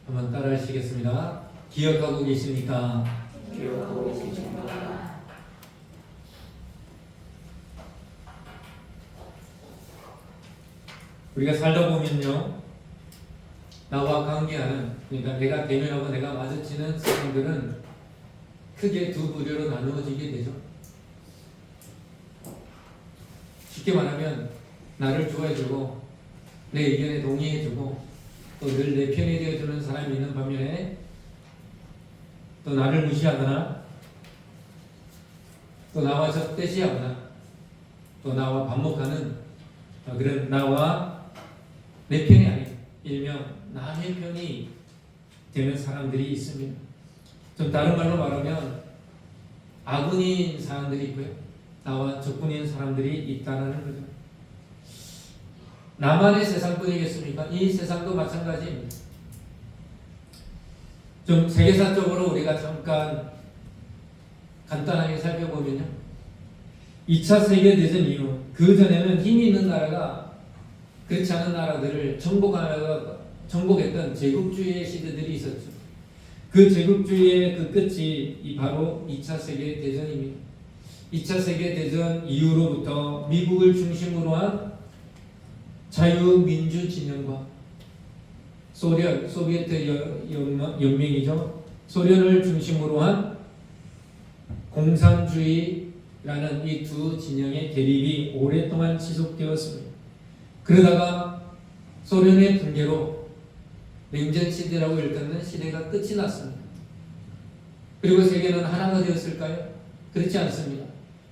한번 따라 하시겠습니다. 기억하고 계십니까? 기억하고 계십니까? 우리가 살다 보면요, 나와 관계하는, 그러니까 내가 대면하고 내가 마주치는 사람들은 크게 두 부류로 나누어지게 되죠. 쉽게 말하면 나를 좋아해주고 내 의견에 동의해주고 또 늘 내 편이 되어주는 사람이 있는 반면에 또 나를 무시하거나 또 나와 적대시하거나 또 나와 반목하는 그런 나와 내 편이 아닌 일명 남의 편이 되는 사람들이 있습니다. 좀 다른 말로 말하면 아군인 사람들이 있고요, 나와 적군인 사람들이 있다는 거죠. 나만의 세상뿐이겠습니까? 이 세상도 마찬가지입니다. 좀 세계사적으로 우리가 잠깐 간단하게 살펴보면요, 2차 세계대전 이후 그 전에는 힘이 있는 나라가 그렇지 않은 나라들을 정복했던 제국주의의 시대들이 있었죠. 그 제국주의의 그 끝이 바로 2차 세계대전입니다. 2차 세계대전 이후로부터 미국을 중심으로 한 자유민주 진영과 소비에트 연맹이죠. 소련을 중심으로 한 공산주의라는 이 두 진영의 대립이 오랫동안 지속되었습니다. 그러다가 소련의 붕괴로 냉전 시대라고 일컫는 시대가 끝이 났습니다. 그리고 세계는 하나가 되었을까요? 그렇지 않습니다.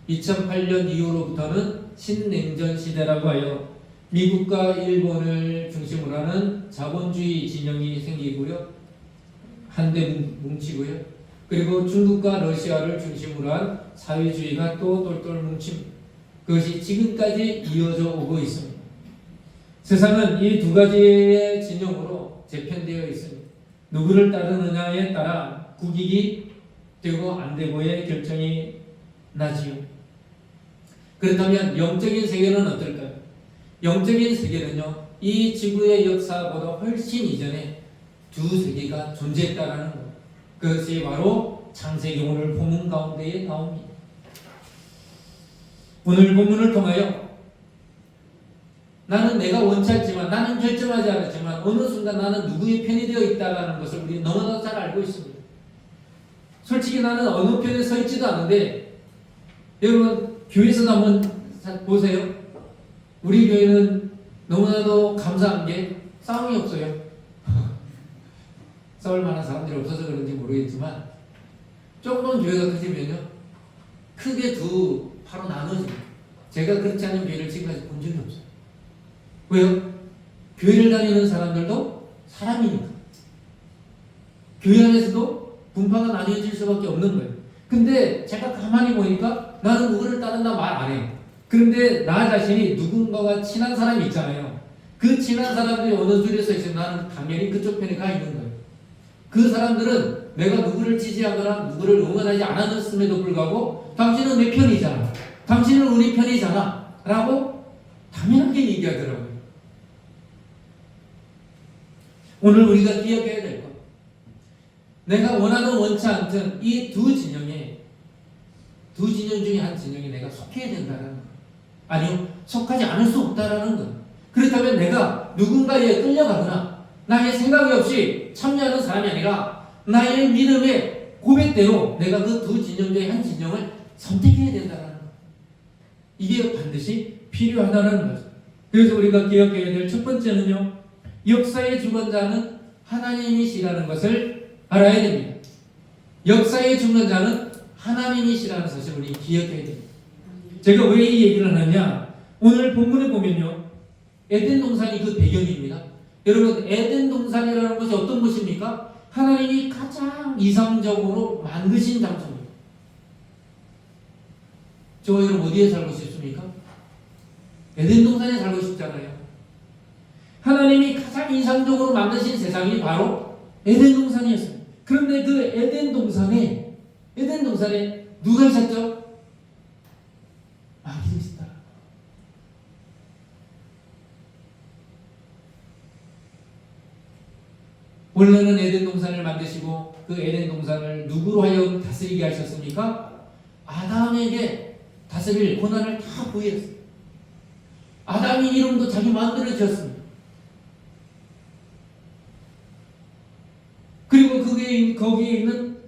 2008년 이후로부터는 신냉전 시대라고 하여 미국과 일본을 중심으로 하는 자본주의 진영이 생기고요, 한데 뭉치고요, 그리고 중국과 러시아를 중심으로 한 사회주의가 또 똘똘 뭉칩니다. 그것이 지금까지 이어져 오고 있습니다. 세상은 이 두 가지의 진영으로 재편되어 있습니다. 누구를 따르느냐에 따라 국익이 되고 안 되고의 결정이 나지요. 그렇다면 영적인 세계는 어떨까요? 영적인 세계는요, 이 지구의 역사보다 훨씬 이전에 두 세계가 존재했다라는 것, 그것이 바로 창세기 오늘 본문 가운데에 나옵니다. 오늘 본문을 통하여 나는 내가 원치 않지만, 나는 결정하지 않았지만 어느 순간 나는 누구의 편이 되어 있다는 것을 우리 너무나 잘 알고 있습니다. 솔직히 나는 어느 편에 서 있지도 않은데, 여러분 교회에서 한번 보세요. 우리 교회는 너무나도 감사한 게 싸움이 없어요. 싸울 만한 사람들이 없어서 그런지 모르겠지만 조금만 교회가 커지면요, 크게 두 파로 나눠집니다. 제가 그렇지 않은 교회를 지금까지 본 적이 없어요. 왜요? 교회를 다니는 사람들도 사람이니까. 교회 안에서도 분파가 나뉘어질 수밖에 없는 거예요. 근데 제가 가만히 보니까 나는 누구를 따른다 말 안 해요. 그런데 나 자신이 누군가와 친한 사람이 있잖아요. 그 친한 사람들이 어느 줄에 서 있으면 나는 당연히 그쪽 편에 가 있는 거예요. 그 사람들은 내가 누구를 지지하거나 누구를 응원하지 않았음에도 불구하고 당신은 내 편이잖아, 당신은 우리 편이잖아 라고 당연하게 얘기하더라고요. 오늘 우리가 기억해야 될 것, 내가 원하든 원치 않든 이 두 진영 중에 한 진영에 내가 속해야 된다는 것, 아니요, 속하지 않을 수 없다라는 것. 그렇다면 내가 누군가에 끌려가거나 나의 생각이 없이 참여하는 사람이 아니라 나의 믿음의 고백대로 내가 그 두 진영 중에 한 진영을 선택해야 된다는 것, 이게 반드시 필요하다는 거죠. 그래서 우리가 기억해야 될 첫 번째는요, 역사의 주관자는 하나님이시라는 것을 알아야 됩니다. 역사의 주관자는 하나님이시라는 사실을 우리 기억해야 됩니다. 제가 왜 이 얘기를 하느냐, 오늘 본문에 보면요, 에덴 동산이 그 배경입니다. 여러분, 에덴 동산이라는 것이 어떤 곳입니까? 하나님이 가장 이상적으로 만드신 장소입니다. 저와 여러분 어디에 살고 싶습니까? 에덴 동산에 살고 싶잖아요. 하나님이 가장 이상적으로 만드신 세상이 바로 에덴 동산이었습니다. 그런데 그 에덴 동산에 누가 있었죠? 마귀가 있었다. 원래는 에덴 동산을 만드시고 그 에덴 동산을 누구로 하여금 다스리게 하셨습니까? 아담에게 다스릴 권한을 다 부여했어요. 아담이 이름도 자기 마음대로 지었습니다. 그리고 거기에 있는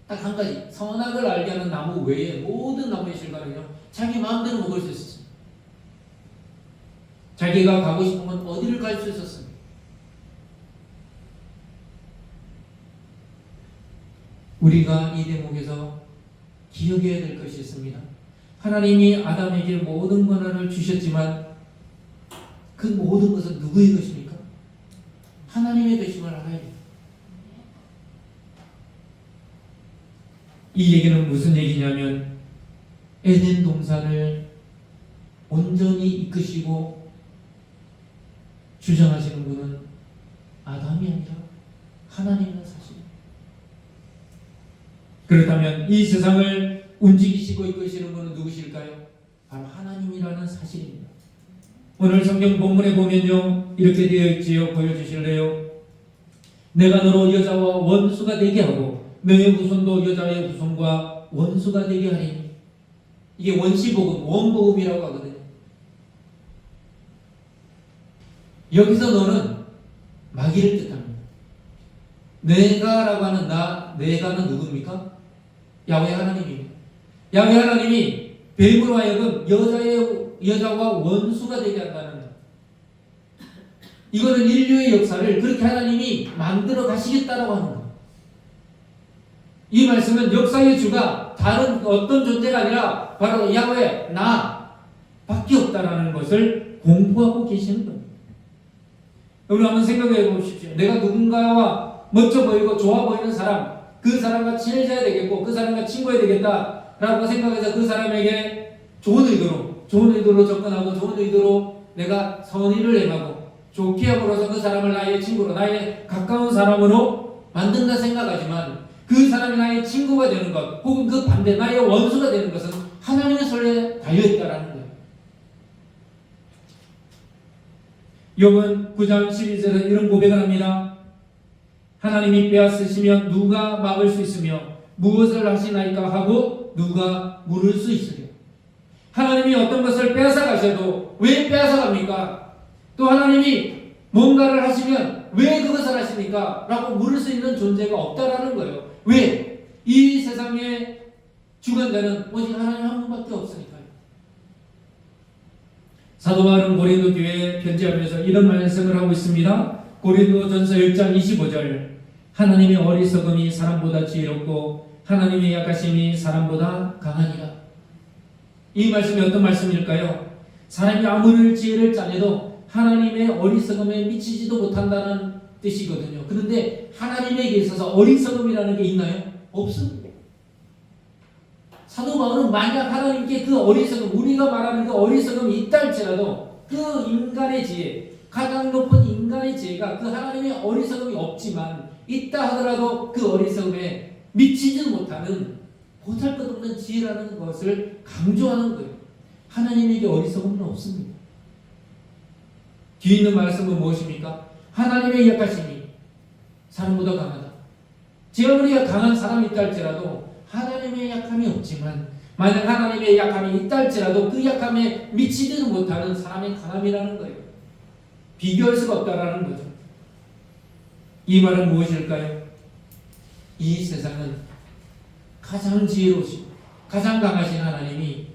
딱 한 가지, 선악을 알게 하는 나무 외에 모든 나무의 실과는요, 자기 마음대로 먹을 수 있었습니다. 자기가 가고 싶으면 어디를 갈 수 있었습니다. 우리가 이 대목에서 기억해야 될 것이 있습니다. 하나님이 아담에게 모든 권한을 주셨지만 그 모든 것은 누구의 것입니까? 하나님의 것임을 알아야 돼요. 이 얘기는 무슨 얘기냐면 에덴 동산을 온전히 이끄시고 주장하시는 분은 아담이 아니라 하나님이라는 사실입니다. 그렇다면 이 세상을 움직이시고 이끄시는 분은 누구실까요? 바로 하나님이라는 사실입니다. 오늘 성경 본문에 보면요, 이렇게 되어 있지요. 보여주실래요? 내가 너로 여자와 원수가 되게 하고 너의 후손도 여자의 후손과 원수가 되게 하리니. 이게 원시복음, 원복음이라고 하거든요. 여기서 너는 마귀를 뜻합니다. 내가라고 하는 내가는 누굽니까? 야훼 하나님입니다. 야훼 하나님이 뱀으로 하여금 여자와 원수가 되게 한다는 것. 이거는 인류의 역사를 그렇게 하나님이 만들어 가시겠다라고 하는 것. 이 말씀은 역사의 주가 다른 어떤 존재가 아니라 바로 야훼, 나밖에 없다라는 것을 공포하고 계시는 겁니다. 여러분 한번 생각해 보십시오. 내가 누군가와 멋져 보이고 좋아 보이는 사람, 그 사람과 친해져야 되겠고 그 사람과 친구해야 되겠다라고 생각해서 그 사람에게 좋은 의도로 접근하고 좋은 의도로 내가 선의를 행하고 좋게 함으로써 그 사람을 나의 친구로, 나의 가까운 사람으로 만든다 생각하지만 그 사람이 나의 친구가 되는 것 혹은 그 반대 나의 원수가 되는 것은 하나님의 손에 달려있다라는 거예요. 욥은 9장 11절에 이런 고백을 합니다. 하나님이 빼앗으시면 누가 막을 수 있으며 무엇을 하시나이까 하고 누가 물을 수 있으려. 하나님이 어떤 것을 빼앗아 가셔도 왜 빼앗아 갑니까? 또 하나님이 뭔가를 하시면 왜 그것을 하십니까? 라고 물을 수 있는 존재가 없다라는 거예요. 왜? 이 세상의 주관자는 오직 하나님 한 분밖에 없으니까요. 사도 바울은 고린도 교회에 편지하면서 이런 말씀을 하고 있습니다. 고린도전서 1장 25절. 하나님의 어리석음이 사람보다 지혜롭고 하나님의 약하심이 사람보다 강하니라. 이 말씀이 어떤 말씀일까요? 사람이 아무리 지혜를 짜내도 하나님의 어리석음에 미치지도 못한다는 뜻이거든요. 그런데 하나님에게 있어서 어리석음이라는 게 있나요? 없습니다. 사도 바울은 만약 하나님께 그 어리석음, 우리가 말하는 그 어리석음이 있다 할지라도 그 인간의 지혜, 가장 높은 인간의 지혜가 그 하나님의 어리석음이 없지만 있다 하더라도 그 어리석음에 미치지 못하는 보잘것없는 지혜라는 것을 강조하는 거예요. 하나님에게 어리석음은 없습니다. 뒤에 있는 말씀은 무엇입니까? 하나님의 약하심이 사람보다 강하다. 아무리 강한 사람이 있다 할지라도 하나님의 약함이 없지만 만약 하나님의 약함이 있다 할지라도 그 약함에 미치지도 못하는 사람의 강함이라는 거예요. 비교할 수가 없다라는 거죠. 이 말은 무엇일까요? 이 세상은 가장 지혜로우시고 가장 강하신 하나님이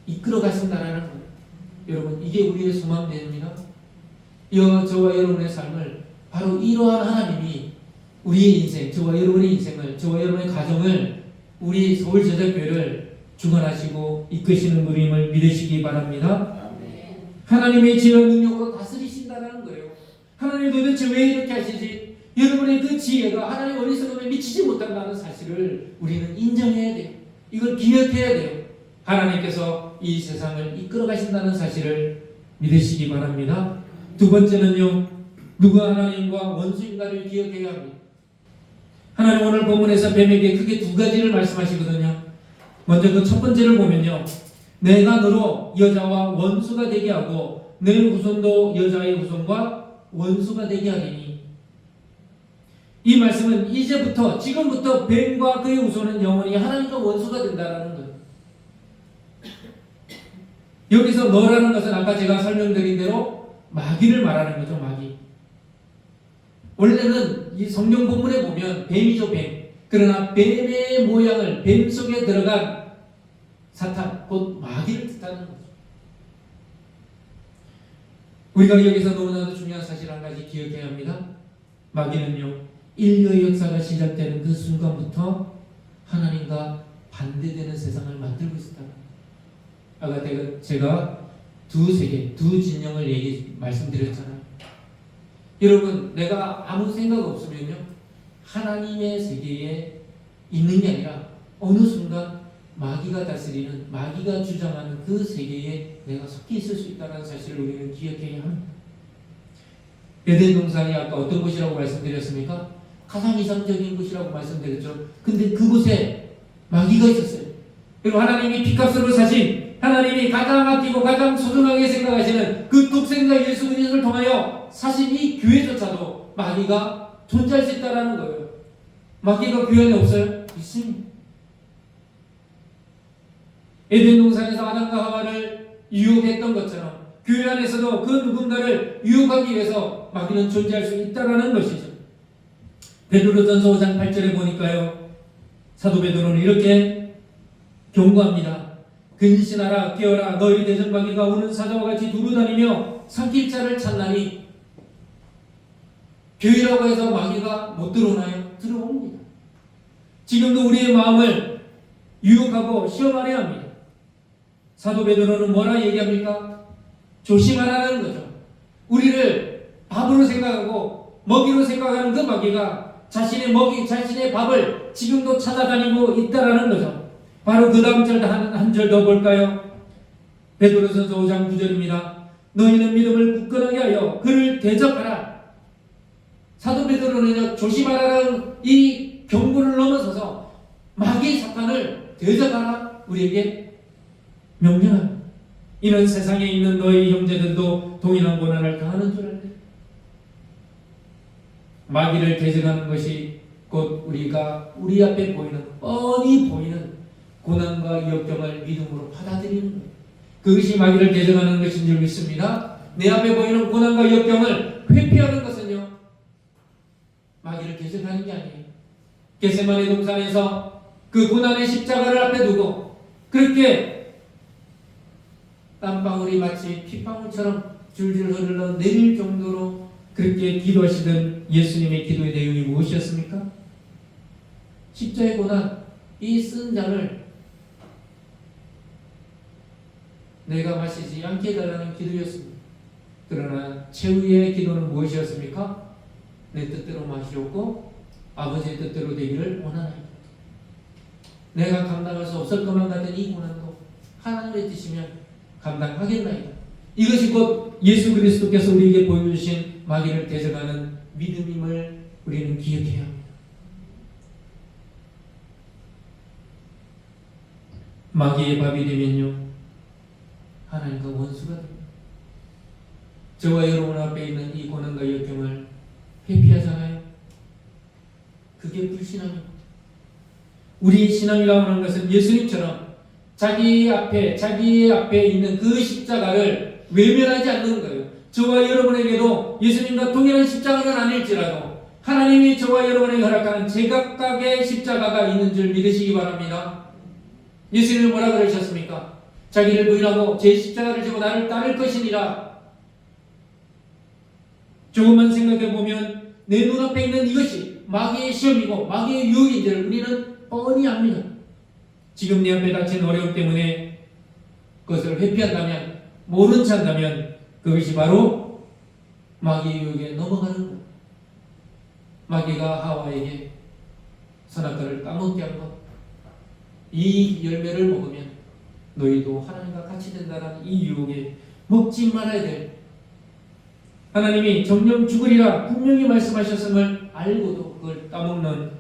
이끌어 가신다라는 거예요. 여러분 이게 우리의 소망입니다. 저와 여러분의 삶을 바로 이러한 하나님이 우리의 인생, 저와 여러분의 인생을, 저와 여러분의 가정을, 우리 서울제자교회를 주관하시고 이끄시는 분임을 믿으시기 바랍니다. 아멘. 하나님의 지혜와 능력으로 다스리신다는 거예요. 하나님 도대체 왜 이렇게 하시지? 여러분의 그 지혜가 하나님 어리석음에 미치지 못한다는 사실을 우리는 인정해야 돼요. 이걸 기억해야 돼요. 하나님께서 이 세상을 이끌어 가신다는 사실을 믿으시기 바랍니다. 두 번째는요, 누가 하나님과 원수인가를 기억해야 합니다. 하나님 오늘 본문에서 뱀에게 크게 두 가지를 말씀하시거든요. 먼저 그 첫 번째를 보면요, 내가 너로 여자와 원수가 되게 하고 내 후손도 여자의 후손과 원수가 되게 하리니. 이 말씀은 이제부터 지금부터 뱀과 그의 후손은 영원히 하나님과 원수가 된다라는 거예요. 여기서 너라는 것은 아까 제가 설명드린 대로 마귀를 말하는 거죠. 마귀. 원래는 이 성경 본문에 보면 뱀이죠. 뱀. 그러나 뱀의 모양을 뱀 속에 들어간 사탄, 곧 마귀를 뜻하는 거죠. 우리가 여기서 너무나도 중요한 사실 한 가지 기억해야 합니다. 마귀는요, 인류의 역사가 시작되는 그 순간부터 하나님과 반대되는 세상을 만들고 있었다. 아까 제가 두 세계, 두 진영을 말씀드렸잖아요. 여러분, 내가 아무 생각 없으면요, 하나님의 세계에 있는 게 아니라 어느 순간 마귀가 다스리는, 마귀가 주장하는 그 세계에 내가 섞여 있을 수 있다는 사실을 우리는 기억해야 합니다. 에덴 동산이 아까 어떤 곳이라고 말씀드렸습니까? 가장 이상적인 곳이라고 말씀드렸죠. 근데 그곳에 마귀가 있었어요. 그리고 하나님이 핏값으로 사신, 하나님이 가장 아끼고 가장 소중하게 생각하시는 그 독생자 예수 그리스도를 통하여 사신 이 교회조차도 마귀가 존재할 수 있다는 거예요. 마귀가 교회 안에 없어요? 있습니다. 에덴 동산에서 아담과 하와를 유혹했던 것처럼 교회 안에서도 그 누군가를 유혹하기 위해서 마귀는 존재할 수 있다는 것이죠. 베드로전서 5장 8절에 보니까요, 사도 베드로는 이렇게 경고합니다. 근신하라, 깨어라, 너희 대적 마귀가 오는 사자와 같이 두루다니며 삼킬 자를 찾나니. 교회라고 해서 마귀가 못 들어오나요? 들어옵니다. 지금도 우리의 마음을 유혹하고 시험하려 합니다. 사도 베드로는 뭐라 얘기합니까? 조심하라는 거죠. 우리를 밥으로 생각하고 먹이로 생각하는 그 마귀가 자신의 먹이, 자신의 밥을 지금도 찾아다니고 있다라는 거죠. 바로 그 다음 절 한 절 더 볼까요? 베드로전서 5장 9절입니다. 너희는 믿음을 굳건하게 하여 그를 대적하라. 사도 베드로는 조심하라는 이 경고를 넘어서서 마귀 사탄을 대적하라 우리에게 명령합니다. 이는 세상에 있는 너희 형제들도 동일한 고난을 당하는 줄 알래. 마귀를 대적하는 것이 곧 우리가 우리 앞에 보이는, 뻔히 보이는 고난과 역경을 믿음으로 받아들이는 거예요. 그것이 마귀를 대적하는 것인 줄 믿습니다. 내 앞에 보이는 고난과 역경을 회피하는 것은요, 마귀를 대적하는 게 아니에요. 겟세마네 동산에서 그 고난의 십자가를 앞에 두고 그렇게 땀방울이 마치 핏방울처럼 줄줄 흘러 내릴 정도로 그렇게 기도하시던 예수님의 기도의 내용이 무엇이었습니까? 십자의 고난, 이 쓴 잔을 내가 마시지 않게 해달라는 기도였습니다. 그러나 최후의 기도는 무엇이었습니까? 내 뜻대로 마시옵고 아버지의 뜻대로 되기를 원하나이다. 내가 감당할 수 없을 것만 같은 이 고난도 하나님의 뜻이면 감당하겠나이다. 이것이 곧 예수 그리스도께서 우리에게 보여주신 마귀를 대적하는 믿음임을 우리는 기억해야 합니다. 마귀의 밥이 되면요, 하나님과 원수가 됩니다. 저와 여러분 앞에 있는 이 고난과 역경을 회피하잖아요. 그게 불신앙입니다. 우리의 신앙이라고 하는 것은 예수님처럼 자기의 앞에 있는 그 십자가를 외면하지 않는 거예요. 저와 여러분에게도 예수님과 동일한 십자가는 아닐지라도 하나님이 저와 여러분에게 허락하는 제각각의 십자가가 있는 줄 믿으시기 바랍니다. 예수님은 뭐라 그러셨습니까? 자기를 부인하고 제 십자가를 지고 나를 따를 것이니라. 조금만 생각해 보면 내 눈앞에 있는 이것이 마귀의 시험이고 마귀의 유혹인지를 우리는 뻔히 압니다. 지금 내 앞에 닥친 어려움 때문에 그것을 회피한다면, 모른 체 한다면 그것이 바로 마귀의 유혹에 넘어가는 것. 마귀가 하와에게 선악과를 까먹게 한 것, 이 열매를 먹으면 너희도 하나님과 같이 된다는 이 유혹에 먹지 말아야 될, 하나님이 정령 죽으리라 분명히 말씀하셨음을 알고도 그걸 까먹는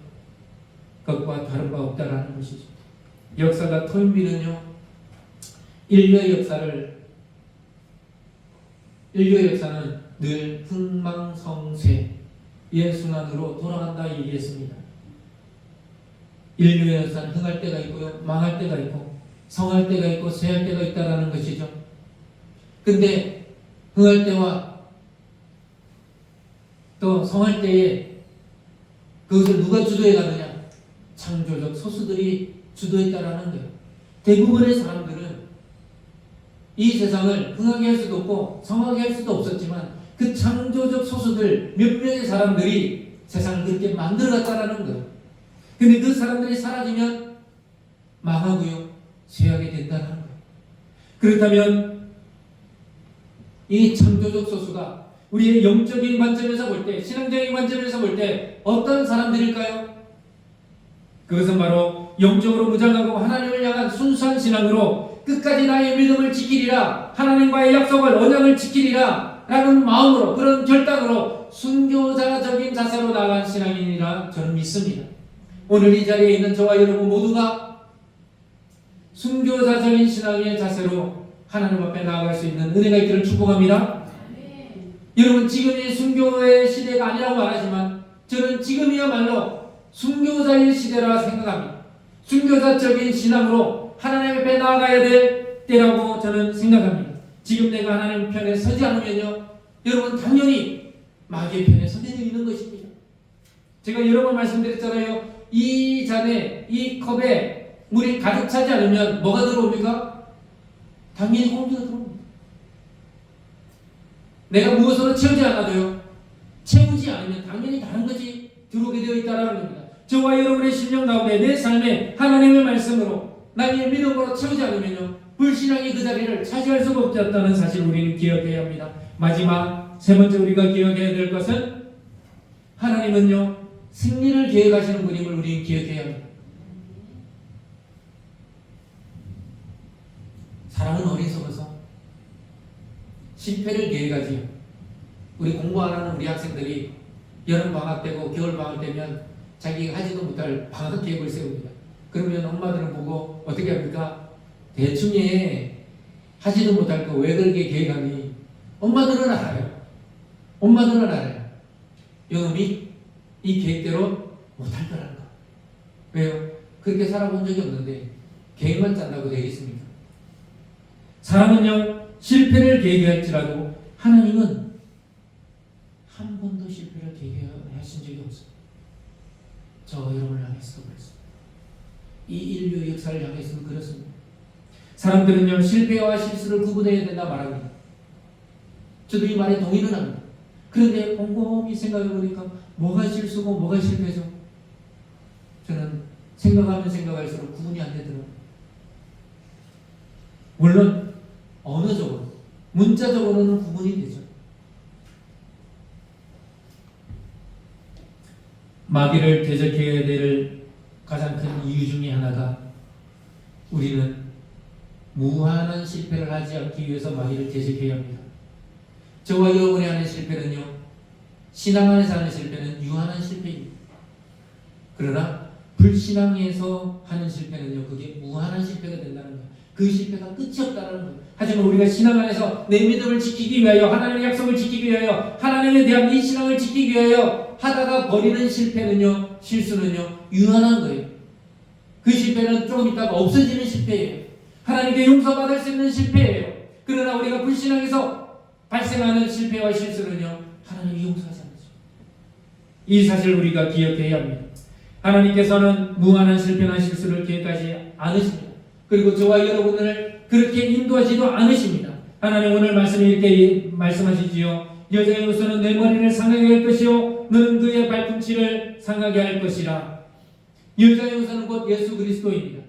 것과 다른 바 없다라는 것이죠. 역사가 토인비는요, 인류의 역사는 늘 흥망성쇠, 순환으로 돌아간다 얘기했습니다. 인류의 역사는 흥할 때가 있고요, 망할 때가 있고, 성할 때가 있고, 쇠할 때가 있다라는 것이죠. 근데 흥할 때와 또 성할 때에 그것을 누가 주도해 가느냐? 창조적 소수들이 주도했다라는 거예요. 대부분의 사람들은 이 세상을 흥하게 할 수도 없고 성하게 할 수도 없었지만 그 창조적 소수들 몇 명의 사람들이 세상을 그렇게 만들어갔다라는 거예요. 근데 그 사람들이 사라지면 망하고요, 쇠하게 된다는 거예요. 그렇다면 이 창조적 소수가 우리의 영적인 관점에서 볼 때, 신앙적인 관점에서 볼 때 어떤 사람들일까요? 그것은 바로 영적으로 무장하고 하나님을 향한 순수한 신앙으로 끝까지 나의 믿음을 지키리라, 하나님과의 약속을, 언약을 지키리라 라는 마음으로, 그런 결단으로 순교자적인 자세로 나아간 신앙인이라 저는 믿습니다. 오늘 이 자리에 있는 저와 여러분 모두가 순교자적인 신앙의 자세로 하나님 앞에 나아갈 수 있는 은혜가 있기를 축복합니다. 여러분, 지금이 순교의 시대가 아니라고 말하지만 저는 지금이야말로 순교자의 시대라 생각합니다. 순교자적인 신앙으로 하나님 앞에 나아가야 될 때라고 저는 생각합니다. 지금 내가 하나님 편에 서지 않으면요, 여러분 당연히 마귀의 편에 서게 되는 것입니다. 제가 여러 번 말씀드렸잖아요. 이 잔에, 이 컵에 물이 가득 차지 않으면 뭐가 들어옵니까? 당연히 공기가 들어옵니다. 내가 무엇으로 채우지 않아도요, 채우지 않으면 당연히 다른 것이 들어오게 되어 있다는 겁니다. 저와 여러분의 심령 가운데 내 삶에 하나님의 말씀으로, 나의 믿음으로 채우지 않으면요, 불신앙이 그 자리를 차지할 수가 없었다는 사실 우리는 기억해야 합니다. 마지막 세 번째 우리가 기억해야 될 것은 하나님은요, 승리를 계획하시는 분임을 우리는 기억해야 합니다. 사람은 어리석어서 실패를 계획하지요. 우리 공부 안 하는 우리 학생들이 여름방학 때고 겨울방학 되면 자기가 하지도 못할 방학 계획을 세웁니다. 그러면 엄마들은 보고 어떻게 합니까? 대충 하지도 못할 거 왜 그렇게 계획하니? 엄마들은 알아요. 엄마들은 알아요. 영음이 이 계획대로 못할 거라는 거. 왜요? 그렇게 살아본 적이 없는데 계획만 짠다고 되겠습니까? 사람은요, 실패를 계획할지라도 하나님은 한 번도 실패를 계획하신 적이 없어요. 저 여러분을 향해서 그랬습니다. 이 인류 역사를 향해서는 그렇습니다. 사람들은요, 실패와 실수를 구분해야 된다 말합니다. 저도 이 말에 동의는 합니다. 그런데 곰곰이 생각해 보니까 뭐가 실수고 뭐가 실패죠? 저는 생각하면 생각할수록 구분이 안 되더라고요. 물론 언어적으로, 문자적으로는 구분이 되죠. 마귀를 대적해야 될 가장 큰 이유 중에 하나가 우리는 무한한 실패를 하지 않기 위해서 마귀를 대적해야 합니다. 저와 여러분이 하는 실패는요, 신앙 안에서 하는 실패는 유한한 실패입니다. 그러나 불신앙에서 하는 실패는요, 그게 무한한 실패가 된다는 거예요. 그 실패가 끝이 없다는 거예요. 하지만 우리가 신앙 안에서 내 믿음을 지키기 위하여, 하나님의 약속을 지키기 위하여, 하나님에 대한 이 신앙을 지키기 위하여 하다가 버리는 실패는요, 실수는요, 유한한 거예요. 그 실패는 조금 있다가 없어지는 실패예요. 하나님께 용서받을 수 있는 실패예요. 그러나 우리가 불신앙에서 발생하는 실패와 실수는요, 하나님이 용서하지 않으죠. 이 사실을 우리가 기억해야 합니다. 하나님께서는 무한한 실패나 실수를 계획하지 않으십니다. 그리고 저와 여러분을 그렇게 인도하지도 않으십니다. 하나님 오늘 말씀에 이렇게 말씀하시지요. 여자의 우선은 내 머리를 상하게 할 것이요 너는 그의 발꿈치를 상하게 할 것이라. 여자의 우선은 곧 예수 그리스도입니다.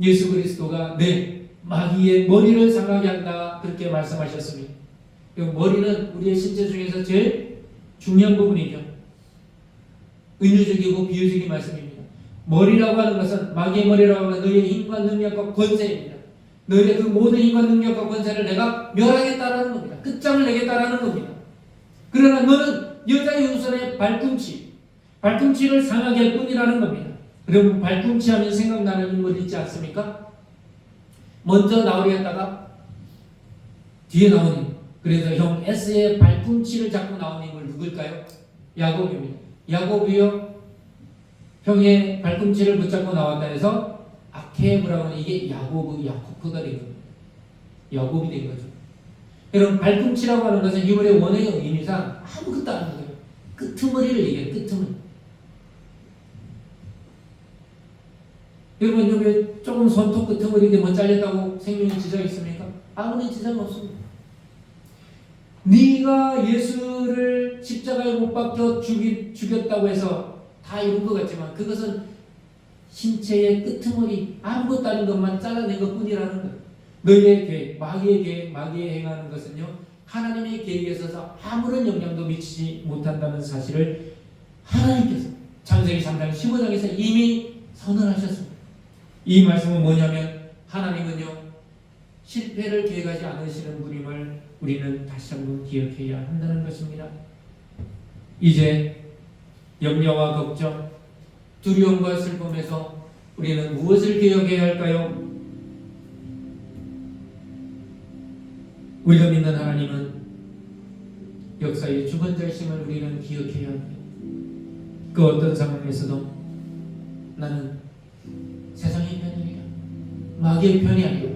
예수 그리스도가 내 마귀의 머리를 상하게 한다, 그렇게 말씀하셨습니다. 머리는 우리의 신체 중에서 제일 중요한 부분이죠. 은유적이고 비유적인 말씀입니다. 머리라고 하는 것은, 마귀의 머리라고 하는 너희의 힘과 능력과 권세입니다. 너희의 그 모든 힘과 능력과 권세를 내가 멸하겠다라는 겁니다. 끝장을 내겠다라는 겁니다. 그러나 너는 여자의 우선의 발꿈치를 상하게 할 뿐이라는 겁니다. 여러분, 발꿈치 하면 생각나는 인물 있지 않습니까? 먼저 나오려 했다가 뒤에 나오는, 그래서 형 S의 발꿈치를 잡고 나온 인물 누굴까요? 야곱입니다. 야곱이요 형의 발꿈치를 붙잡고 나왔다 해서 아케브라고 하는 이게 야코프가 된 겁니다. 야곱이 된 거죠. 여러분 발꿈치라고 하는 것은 히브리 원어의 의미상 아무것도 안 하는 거예요. 끄트머리를 얘기해요. 끄트머리. 여러분 여기 조금 손톱 끄트머리인데 뭐 잘렸다고 생명에 지장이 있습니까? 아무런 지장 없습니다. 네가 예수를 십자가에 못 박혀 죽였다고 해서 다 이룬 것 같지만 그것은 신체의 끄트머리 아무것도 아닌 것만 잘라낸 것뿐이라는 거예요. 너희의 계획, 마귀의 계획, 마귀의 행하는 것은요 하나님의 계획에 있어서 아무런 영향도 미치지 못한다는 사실을 하나님께서 창세기 3장 15장에서 이미 선언하셨습니다. 이 말씀은 뭐냐면 하나님은요 실패를 계획하지 않으시는 분임을 우리는 다시 한번 기억해야 한다는 것입니다. 이제 염려와 걱정, 두려움과 슬픔에서 우리는 무엇을 기억해야 할까요? 우리가 믿는 하나님은 역사의 주권자이심을 우리는 기억해야 합니다. 그 어떤 상황에서도 나는 세상의 편이 아니라 마귀의 편이 아니라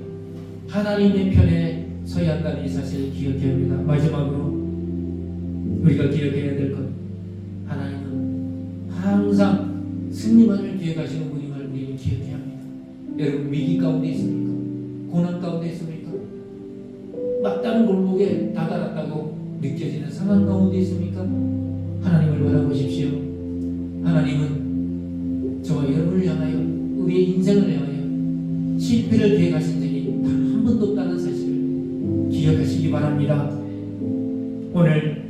하나님의 편에 서야 한다는 이 사실을 기억해야 합니다. 마지막으로 우리가 기억해야 될 것, 하나님은 항상 승리만을 기억하시는 분임을 우리는 기억해야 합니다. 여러분 위기 가운데 있습니까? 고난 가운데 있습니까? 막다른 골목에 다다랐다고 느껴지는 상황 가운데 있습니까? 하나님을 바라보십시오. 하나님은 저와 여러분을 향하여 우리의 인생을 향하여 실패를 계획하신 적이 단 한 번도 없다는 사실을 기억하시기 바랍니다. 오늘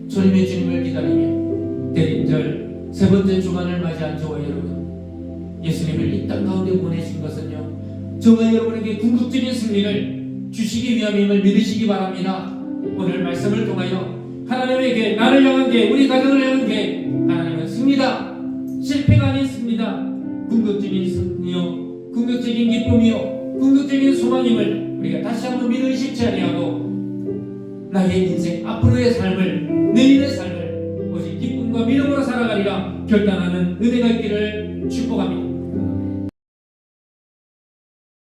주님의 주님을 기다리며 대림절 세 번째 주간을 맞이한 저와 여러분, 예수님을 이 땅 가운데 보내신 것은요 저와 여러분에게 궁극적인 승리를 주시기 위함임을 믿으시기 바랍니다. 오늘 말씀을 통하여 하나님에게 나를 향한 게, 우리 가정을 향한 게 하나님은 승리다, 실패가 아닌 승리다, 궁극적인 승리요 궁극적인 기쁨이요 궁극적인 소망임을 우리가 다시 한번 믿어 의식치 아니하고 나의 인생 앞으로의 삶을, 내일의 삶을 오직 기쁨과 믿음으로 살아가리라 결단하는 은혜가 있기를 축복합니다.